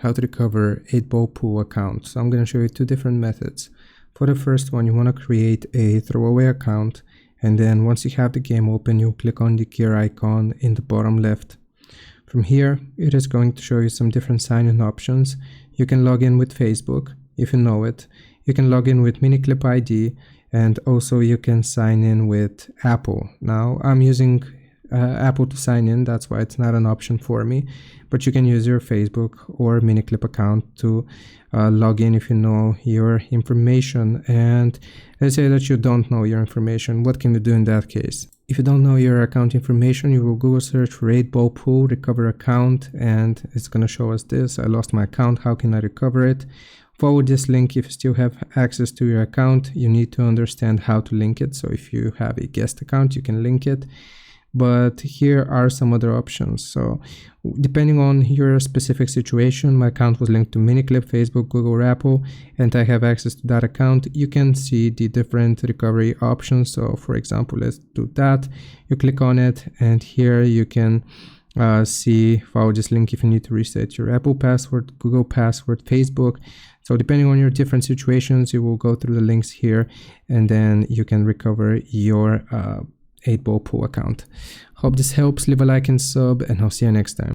how to recover 8-ball pool account. So I'm going to show you two different methods. For the first one, you want to create a throwaway account, and then once you have the game open, you click on the gear icon in the bottom left. From here, it is going to show you some different sign-in options. You can log in with Facebook if you know it. You can log in with Miniclip ID, and also you can sign in with Apple. Now I'm using Apple to sign in, that's why it's not an option for me, but you can use your Facebook or Miniclip account to log in if you know your information. And let's say that you don't know your information, what can you do in that case? If you don't know your account information, you will Google search for 8-ball pool recover account, and it's going to show us this: I lost my account, how can I recover it? Follow this link. If you still have access to your account, you need to understand how to link it. So if you have a guest account, you can link it. But here are some other options. So depending on your specific situation, my account was linked to Miniclip, Facebook, Google, or Apple, and I have access to that account. You can see the different recovery options. So for example, let's do that. You click on it, and here you can follow this link if you need to reset your Apple password, Google password, Facebook. So depending on your different situations, you will go through the links here, and then you can recover your 8-ball pool account. Hope this helps. Leave a like and sub, and I'll see you next time.